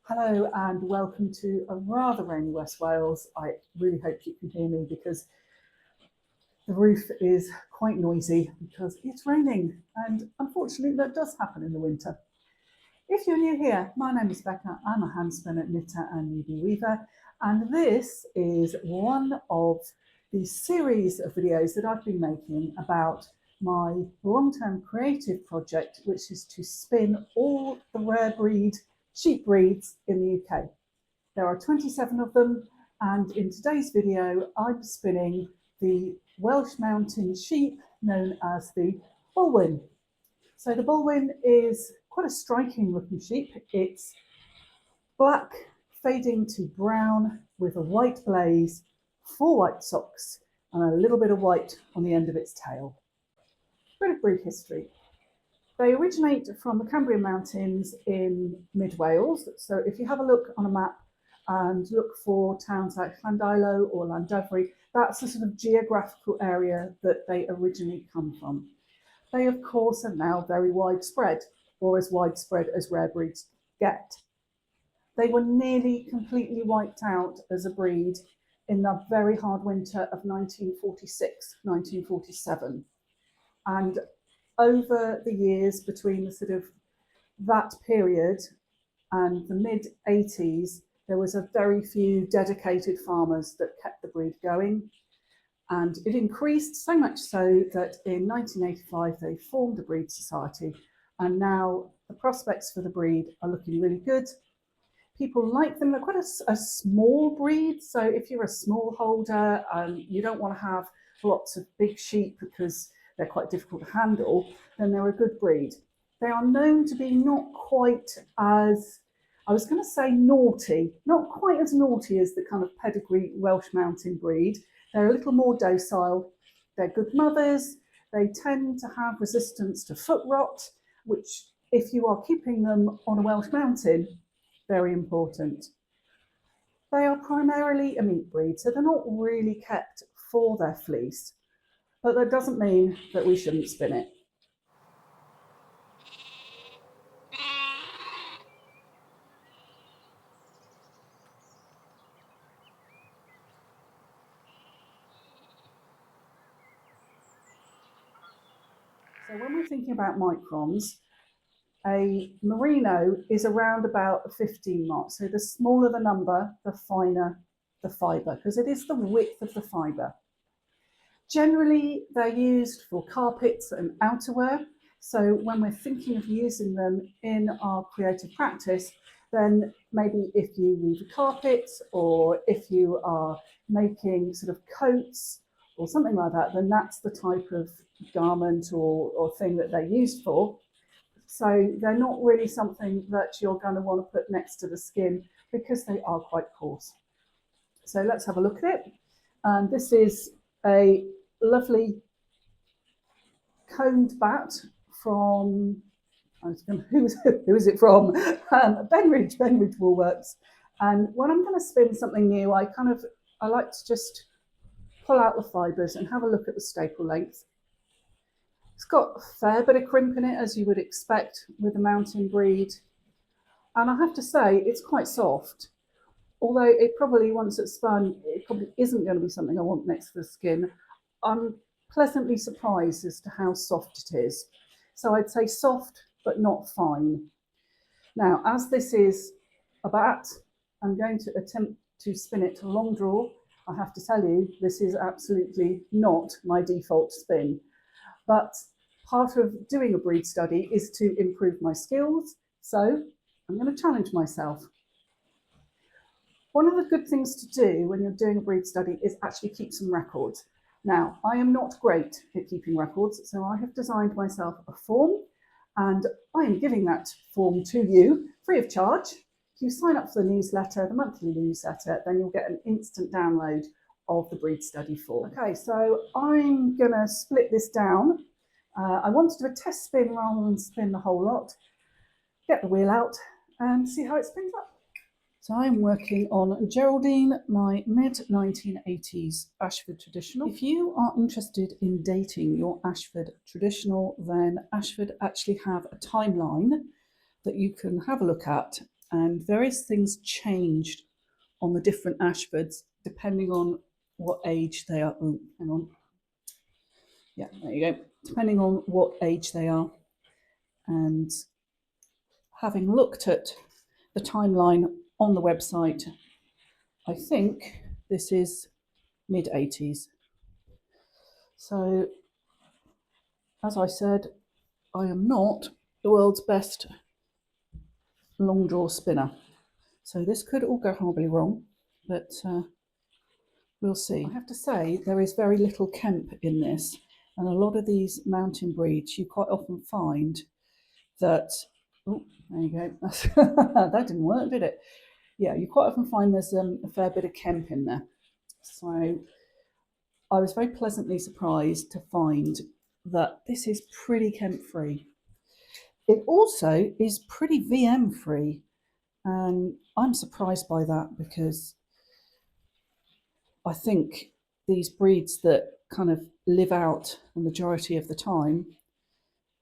Hello and welcome to a rather rainy West Wales. I really hope you can hear me because the roof is quite noisy because it's raining, and unfortunately that does happen in the winter. If you're new here, my name is Becca. I'm a hand spinner, knitter and newbie weaver, and this is one of the series of videos that I've been making about my long-term creative project, which is to spin all the rare breed sheep breeds in the UK. There are 27 of them, and in today's video I'm spinning the Welsh Mountain sheep known as the Balwen. So the Balwen is quite a striking looking sheep. It's black fading to brown with a white blaze, 4 white socks and a little bit of white on the end of its tail. Bit of breed history. They originate from the Cambrian Mountains in mid Wales. So if you have a look on a map and look for towns like Llandilo or Llandovery, that's the sort of geographical area that they originally come from. They, of course, are now very widespread, or as widespread as rare breeds get. They were nearly completely wiped out as a breed in the very hard winter of 1946, 1947. And over the years between the sort of that period and the mid-80s, there was a very few dedicated farmers that kept the breed going. And it increased so much so that in 1985 they formed a breed society, and now the prospects for the breed are looking really good. People like them. They're quite a small breed, so if you're a smallholder and you don't want to have lots of big sheep because they're quite difficult to handle, then they're a good breed. They are known to be not quite as, I was going to say naughty, not quite as naughty as the kind of pedigree Welsh Mountain breed. They're a little more docile. They're good mothers. They tend to have resistance to foot rot, which if you are keeping them on a Welsh Mountain, very important. They are primarily a meat breed, so they're not really kept for their fleece. But that doesn't mean that we shouldn't spin it. So when we're thinking about microns, a merino is around about 15 marks. So the smaller the number, the finer the fibre, because it is the width of the fibre. Generally, they're used for carpets and outerwear. So when we're thinking of using them in our creative practice, then maybe if you weave a carpet or if you are making sort of coats or something like that, then that's the type of garment or thing that they're used for. So they're not really something that you're going to want to put next to the skin because they are quite coarse. So let's have a look at it. And this is a lovely coned bat from, who is it from? Benridge Woolworks. And when I'm going to spin something new, I like to just pull out the fibres and have a look at the staple length. It's got a fair bit of crimp in it, as you would expect with a mountain breed. And I have to say, it's quite soft. Although it probably, once it's spun, it probably isn't going to be something I want next to the skin. I'm pleasantly surprised as to how soft it is. So I'd say soft, but not fine. Now, as this is a bat, I'm going to attempt to spin it to long draw. I have to tell you, this is absolutely not my default spin. But part of doing a breed study is to improve my skills. So I'm going to challenge myself. One of the good things to do when you're doing a breed study is actually keep some records. Now, I am not great at keeping records, so I have designed myself a form, and I am giving that form to you free of charge. If you sign up for the newsletter, the monthly newsletter, then you'll get an instant download of the breed study form. Okay, so I'm going to split this down. I want to do a test spin rather than spin the whole lot. Get the wheel out and see how it spins up. So I'm working on Geraldine, my mid-1980s Ashford traditional. If you are interested in dating your Ashford traditional, then Ashford actually have a timeline that you can have a look at, and various things changed on the different Ashfords depending on what age they are. Oh, hang on. Yeah, there you go. Depending on what age they are. And having looked at the timeline on the website, I think this is mid-80s. So, as I said, I am not the world's best long draw spinner. So this could all go horribly wrong, but we'll see. I have to say, there is very little Kemp in this, and a lot of these mountain breeds, you quite often find that, oh, there you go, that didn't work, did it? Yeah, you quite often find there's a fair bit of Kemp in there. So I was very pleasantly surprised to find that this is pretty Kemp free. It also is pretty VM free, and I'm surprised by that because I think these breeds that kind of live out the majority of the time,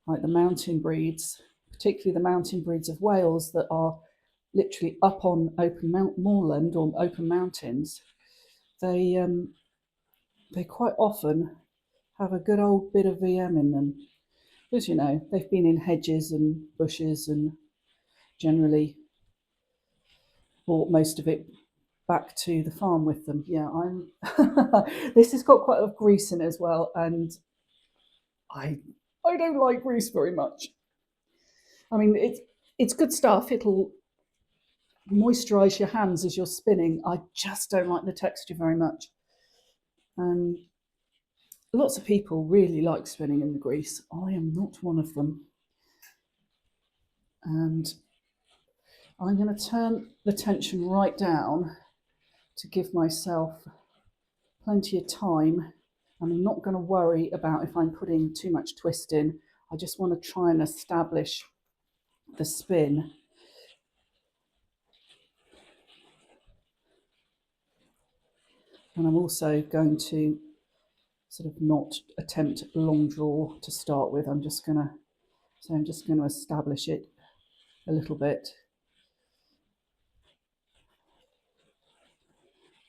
like the mountain breeds, particularly the mountain breeds of Wales that are literally up on open moorland or open mountains, they quite often have a good old bit of VM in them. Because, you know, they've been in hedges and bushes and generally brought most of it back to the farm with them. Yeah, I'm. This has got quite a lot of grease in it as well, and I don't like grease very much. I mean, it's good stuff. It'll moisturize your hands as you're spinning. I just don't like the texture very much. And lots of people really like spinning in the grease. I am not one of them. And I'm going to turn the tension right down to give myself plenty of time. I'm not going to worry about if I'm putting too much twist in. I just want to try and establish the spin. And I'm also going to sort of not attempt long draw to start with. I'm just going to establish it a little bit.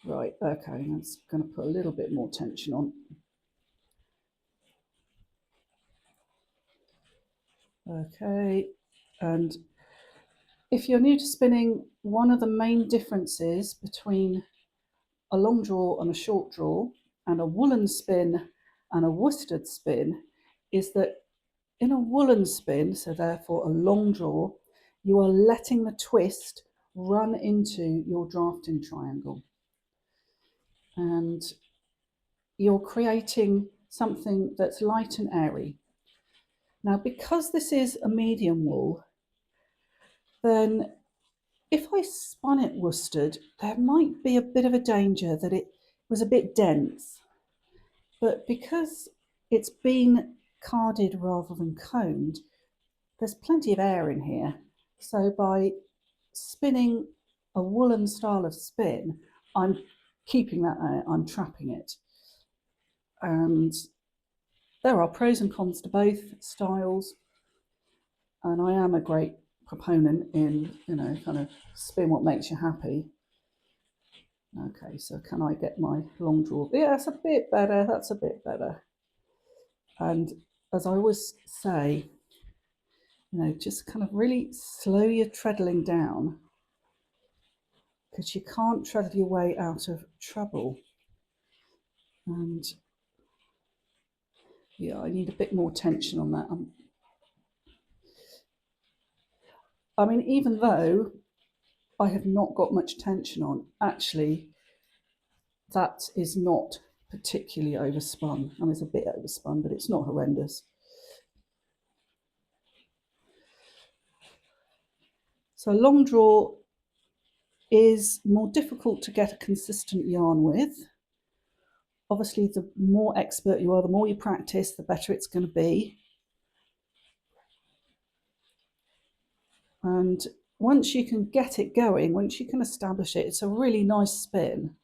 Right, okay, that's going to put a little bit more tension on. Okay, and if you're new to spinning, one of the main differences between a long draw and a short draw and a woolen spin and a worsted spin is that in a woolen spin, so therefore a long draw, you are letting the twist run into your drafting triangle. And you're creating something that's light and airy. Now, because this is a medium wool, then if I spun it worsted, there might be a bit of a danger that it was a bit dense. But because it's been carded rather than combed, there's plenty of air in here. So by spinning a woolen style of spin, I'm keeping that air, I'm trapping it. And there are pros and cons to both styles. And I am a great proponent in, you know, kind of spin what makes you happy. Okay, so can I get my long draw? Yeah, that's a bit better. That's a bit better. And as I always say, you know, just kind of really slow your treadling down because you can't treadle your way out of trouble. And yeah, I need a bit more tension on that. I mean, even though I have not got much tension on, actually, that is not particularly overspun. I mean, it's a bit overspun, but it's not horrendous. So long draw is more difficult to get a consistent yarn with. Obviously, the more expert you are, the more you practice, the better it's going to be. And once you can get it going, once you can establish it, it's a really nice spin.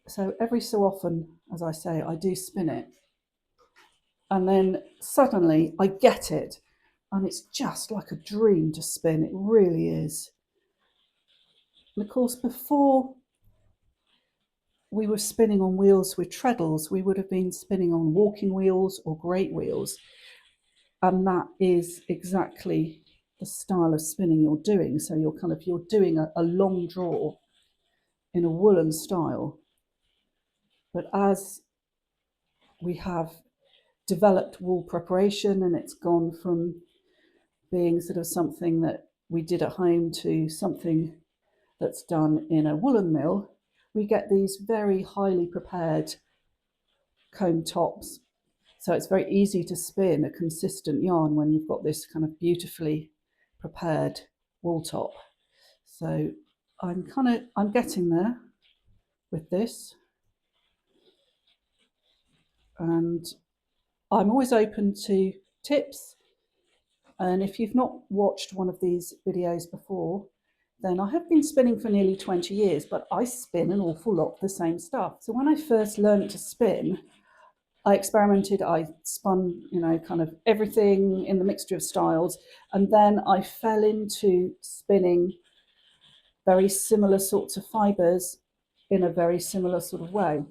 So every so often, as I say, I do spin it. And then suddenly I get it. and it's just like a dream to spin. It really is. And of course, before we were spinning on wheels with treadles, we would have been spinning on walking wheels or great wheels. And that is exactly the style of spinning you're doing. So you're doing a long draw in a woolen style. But as we have developed wool preparation and it's gone from being sort of something that we did at home to something that's done in a woolen mill, we get these very highly prepared comb tops. So it's very easy to spin a consistent yarn when you've got this kind of beautifully prepared wool top. So I'm getting there with this, and I'm always open to tips. And if you've not watched one of these videos before, then I have been spinning for nearly 20 years, but I spin an awful lot of the same stuff. So when I first learned to spin, I experimented, I spun, kind of everything in the mixture of styles. And then I fell into spinning very similar sorts of fibres in a very similar sort of way.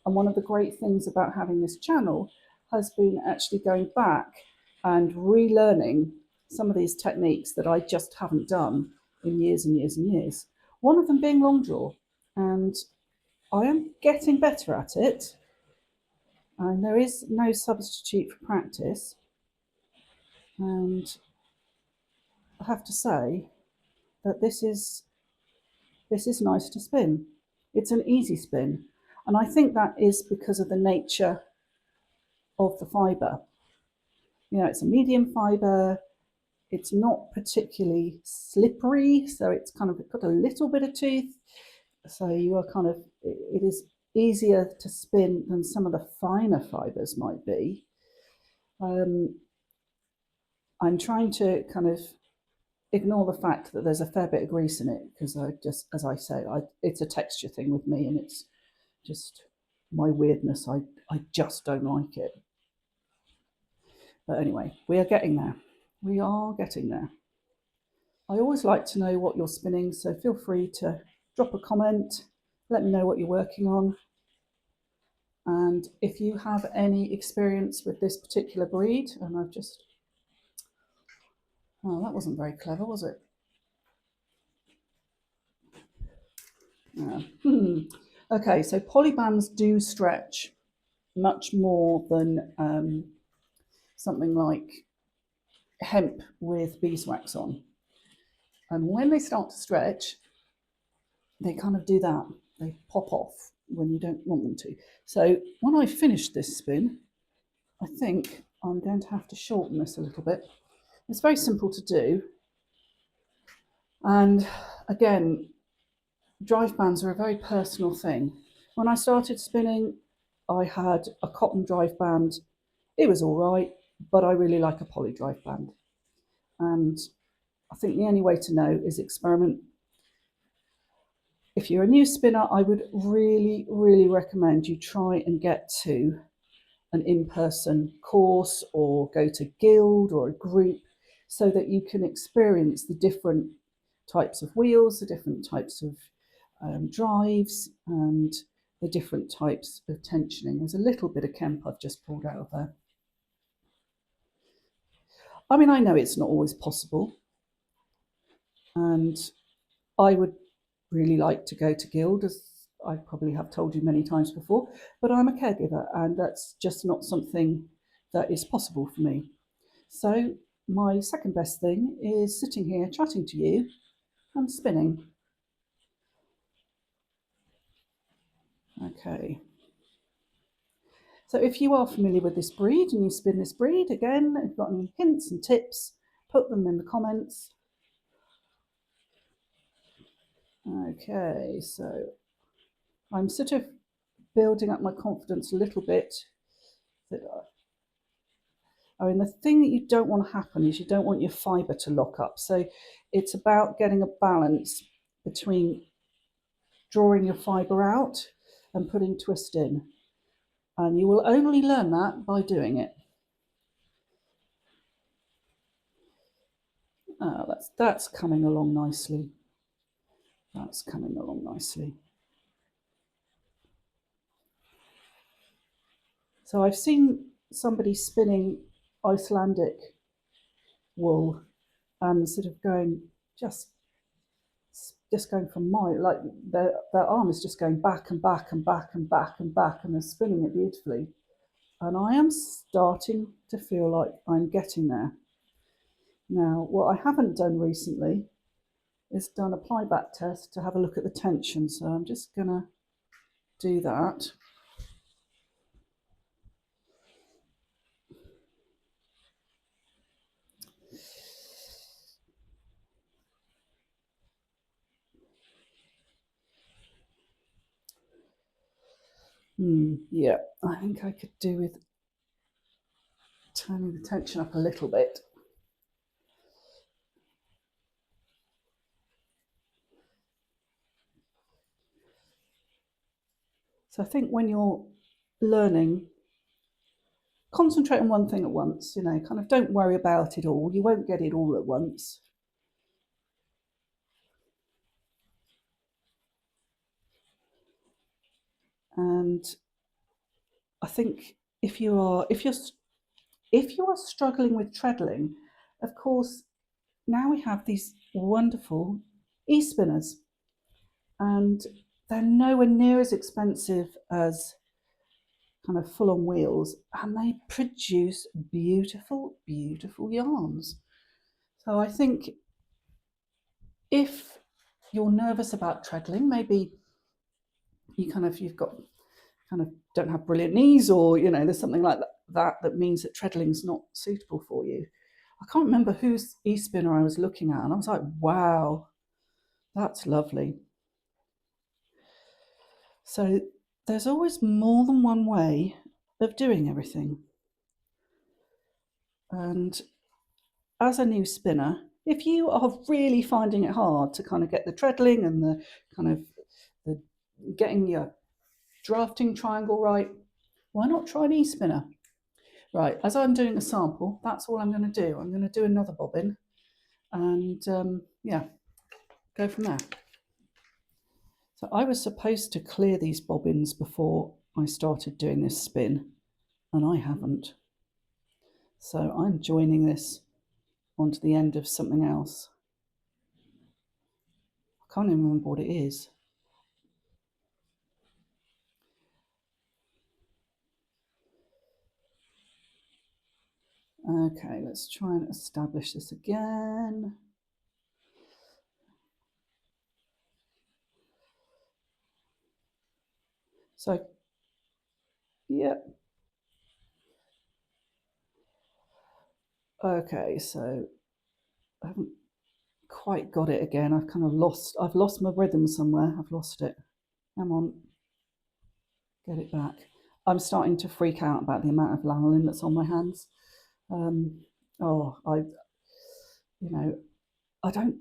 And one of the great things about having this channel has been actually going back and relearning some of these techniques that I just haven't done in years and years and years. One of them being long draw. And I am getting better at it. And there is no substitute for practice. And I have to say that this is nice to spin. It's an easy spin. And I think that is because of the nature of the fibre. It's a medium fibre. It's not particularly slippery, so it's kind of got a little bit of tooth. So it is easier to spin than some of the finer fibres might be. I'm trying to kind of ignore the fact that there's a fair bit of grease in it, because as I say, it's a texture thing with me, and it's just my weirdness. I just don't like it. But anyway, we are getting there. We are getting there. I always like to know what you're spinning, so feel free to drop a comment, let me know what you're working on. And if you have any experience with this particular breed, and oh, that wasn't very clever, was it? Yeah. Okay, so polybands do stretch much more than something like hemp with beeswax on. And when they start to stretch, they kind of do that. They pop off when you don't want them to. So when I finish this spin, I think I'm going to have to shorten this a little bit. It's very simple to do. And again, drive bands are a very personal thing. When I started spinning, I had a cotton drive band. It was all right, but I really like a poly drive band. And I think the only way to know is experiment. If you're a new spinner, I would really, really recommend you try and get to an in-person course or go to guild or a group, so that you can experience the different types of wheels, the different types of drives, and the different types of tensioning. There's a little bit of Kemp I've just pulled out of there. I mean, I know it's not always possible, and I would really like to go to guild, as I probably have told you many times before, but I'm a caregiver, and that's just not something that is possible for me. So my second best thing is sitting here chatting to you and spinning. Okay. So if you are familiar with this breed and you spin this breed, again, if you've got any hints and tips, put them in the comments. Okay, so I'm sort of building up my confidence a little bit. I mean, the thing that you don't want to happen is you don't want your fibre to lock up. So it's about getting a balance between drawing your fibre out and putting twist in. And you will only learn that by doing it. Oh, that's coming along nicely. That's coming along nicely. So I've seen somebody spinning Icelandic wool and sort of going just going from like their arm is just going back and back and back and back and back, and they're spinning it beautifully. And I am starting to feel like I'm getting there. Now, what I haven't done recently is done a ply back test to have a look at the tension. So I'm just going to do that. Yeah, I think I could do with turning the tension up a little bit. So I think when you're learning, concentrate on one thing at once, kind of don't worry about it all. You won't get it all at once. And I think if you're struggling with treadling, of course, now we have these wonderful e-spinners, and they're nowhere near as expensive as kind of full-on wheels, and they produce beautiful, beautiful yarns. So I think if you're nervous about treadling, maybe you've got kind of don't have brilliant knees, or there's something like that means that treadling's not suitable for you. I can't remember whose e-spinner I was looking at, and I was like, wow, that's lovely. So there's always more than one way of doing everything. And as a new spinner, if you are really finding it hard to kind of get the treadling and the kind of the getting your drafting triangle right, why not try an e-spinner? Right, as I'm doing a sample, that's all I'm going to do. I'm going to do another bobbin and go from there. So I was supposed to clear these bobbins before I started doing this spin, and I haven't. So I'm joining this onto the end of something else. I can't even remember what it is. Okay, let's try and establish this again. So, yeah. Okay, so I haven't quite got it again. I've lost my rhythm somewhere. I've lost it. Come on, get it back. I'm starting to freak out about the amount of lanolin that's on my hands. I don't.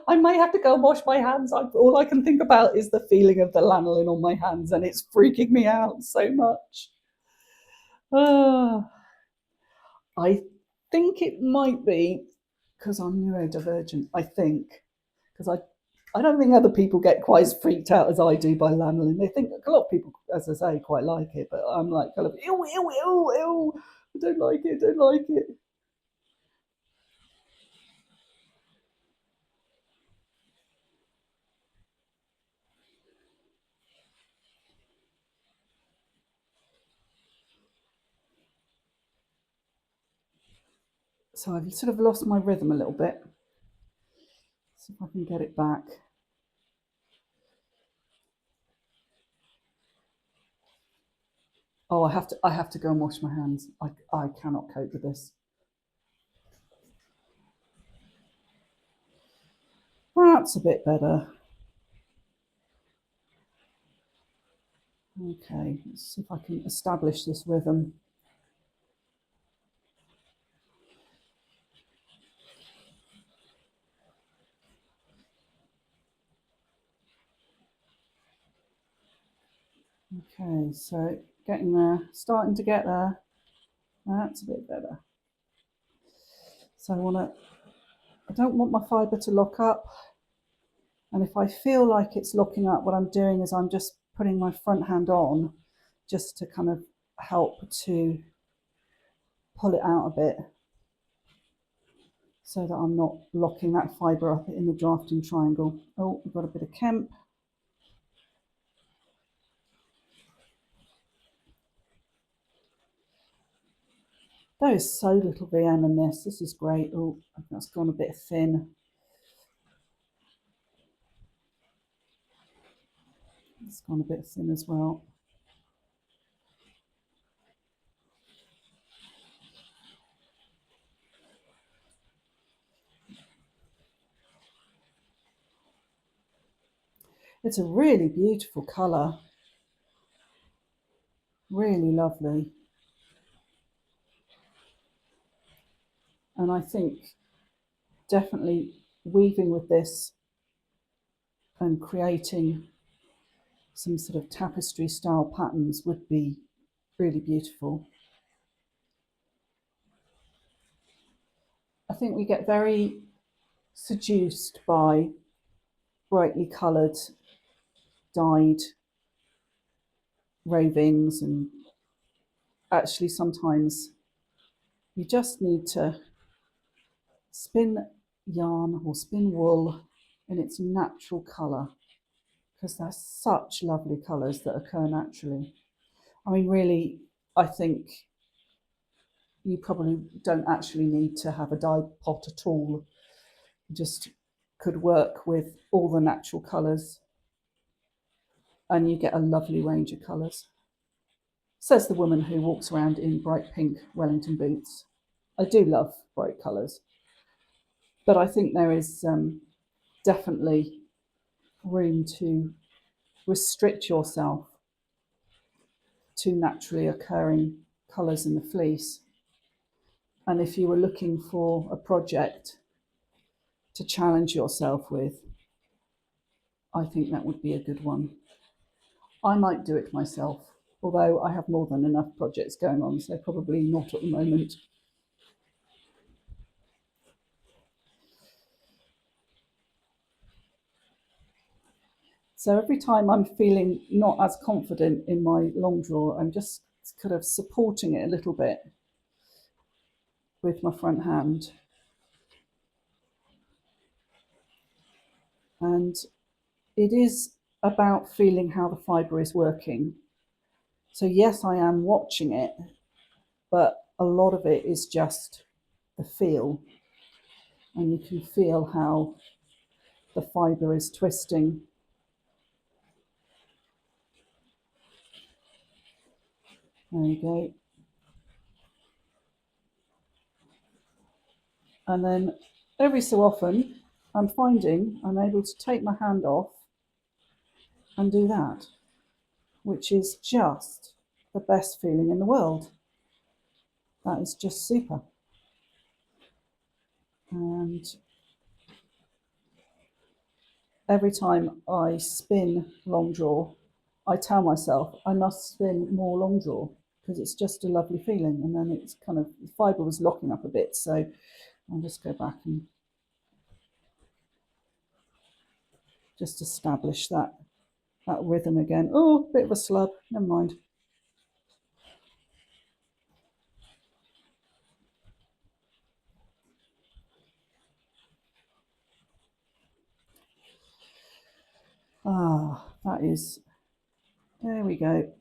I might have to go and wash my hands. All I can think about is the feeling of the lanolin on my hands, and it's freaking me out so much. I think it might be because I'm neurodivergent. I think because I don't think other people get quite as freaked out as I do by lanolin. They think a lot of people, as I say, quite like it, but I'm like kind of ew, ew, ew, ew. I don't like it. Don't like it. So I've sort of lost my rhythm a little bit. See if I can get it back. Oh, I have to go and wash my hands. I cannot cope with this. That's a bit better. Okay, let's see if I can establish this rhythm. Okay, so getting there, starting to get there. That's a bit better. So I don't want my fibre to lock up. And if I feel like it's locking up, what I'm doing is I'm just putting my front hand on just to kind of help to pull it out a bit so that I'm not locking that fibre up in the drafting triangle. Oh, we've got a bit of Kemp. There is so little VM in this. This is great. Oh, that's gone a bit thin. It's gone a bit thin as well. It's a really beautiful colour. Really lovely. And I think definitely weaving with this and creating some sort of tapestry style patterns would be really beautiful. I think we get very seduced by brightly coloured dyed rovings, and actually sometimes you just need to spin yarn or spin wool in its natural colour, because they're such lovely colours that occur naturally. I mean, really, I think you probably don't actually need to have a dyed pot at all. You just could work with all the natural colours and you get a lovely range of colours. Says the woman who walks around in bright pink Wellington boots. I do love bright colours, but I think there is definitely room to restrict yourself to naturally occurring colours in the fleece. And if you were looking for a project to challenge yourself with, I think that would be a good one. I might do it myself, although I have more than enough projects going on, so probably not at the moment. So every time I'm feeling not as confident in my long draw, I'm just kind of supporting it a little bit with my front hand. And it is about feeling how the fibre is working. So yes, I am watching it, but a lot of it is just the feel. And you can feel how the fibre is twisting. There you go. And then every so often, I'm finding I'm able to take my hand off and do that, which is just the best feeling in the world. That is just super. And every time I spin long draw, I tell myself I must spin more long draw because it's just a lovely feeling. And then it's kind of, the fibre was locking up a bit, so I'll just go back and just establish that rhythm again. Oh, bit of a slub, never mind. Ah, that is, there we go.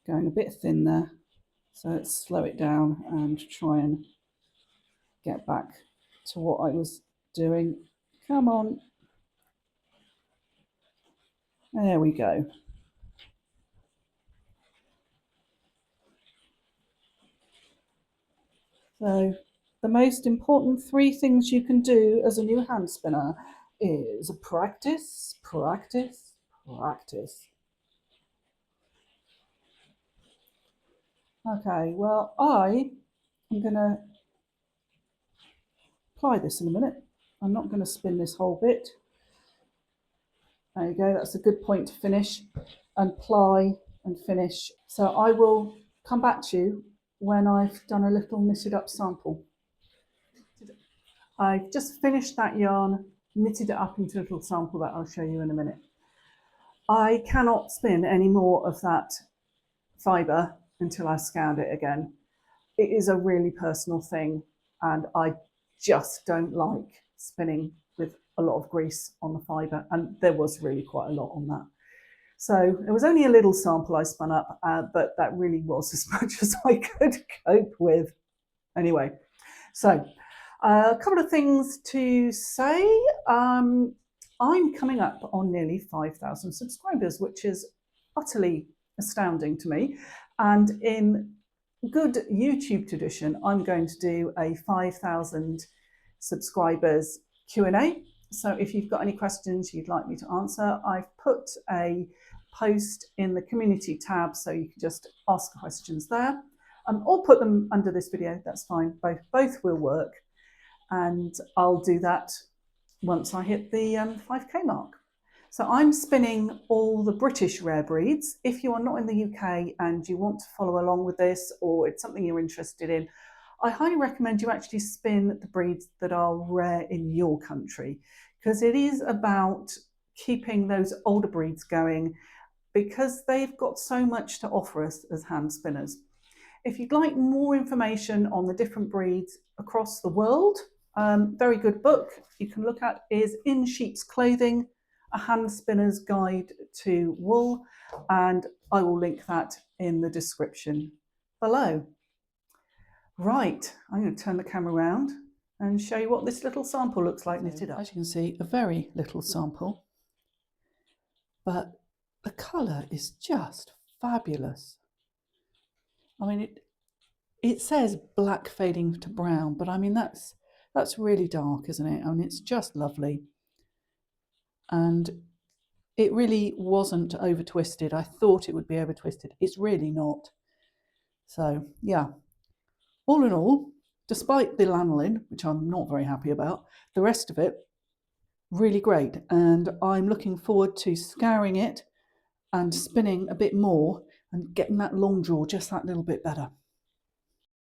Going a bit thin there. So let's slow it down and try and get back to what I was doing. Come on. There we go. So the most important 3 things you can do as a new hand spinner is practice, practice, practice. Okay, well, I am going to apply this in a minute. I'm not going to spin this whole bit. There you go, that's a good point to finish and ply and finish. So I will come back to you when I've done a little knitted up sample. I've just finished that yarn, knitted it up into a little sample that I'll show you in a minute. I cannot spin any more of that fibre until I've scoured it again. It is a really personal thing, and I just don't like spinning with a lot of grease on the fibre, and there was really quite a lot on that. So it was only a little sample I spun up, but that really was as much as I could cope with. Anyway, so a couple of things to say. I'm coming up on nearly 5,000 subscribers, which is utterly astounding to me. And in good YouTube tradition, I'm going to do a 5,000 subscribers Q&A. So if you've got any questions you'd like me to answer, I've put a post in the community tab, so you can just ask questions there, or put them under this video. That's fine. Both will work, and I'll do that once I hit the 5k mark. So I'm spinning all the British rare breeds. If you are not in the UK and you want to follow along with this, or it's something you're interested in, I highly recommend you actually spin the breeds that are rare in your country, because it is about keeping those older breeds going, because they've got so much to offer us as hand spinners. If you'd like more information on the different breeds across the world, very good book you can look at is In Sheep's Clothing, A Hand Spinner's Guide to Wool, and I will link that in the description below. Right, I'm going to turn the camera around and show you what this little sample looks like knitted up. As you can see, a very little sample, but the colour is just fabulous. I mean, it says black fading to brown, but I mean, that's really dark, isn't it? I mean, it's just lovely. And it really wasn't over twisted. I thought it would be over twisted. It's really not. So yeah, all in all, despite the lanolin, which I'm not very happy about, the rest of it, really great. And I'm looking forward to scouring it and spinning a bit more and getting that long draw just that little bit better.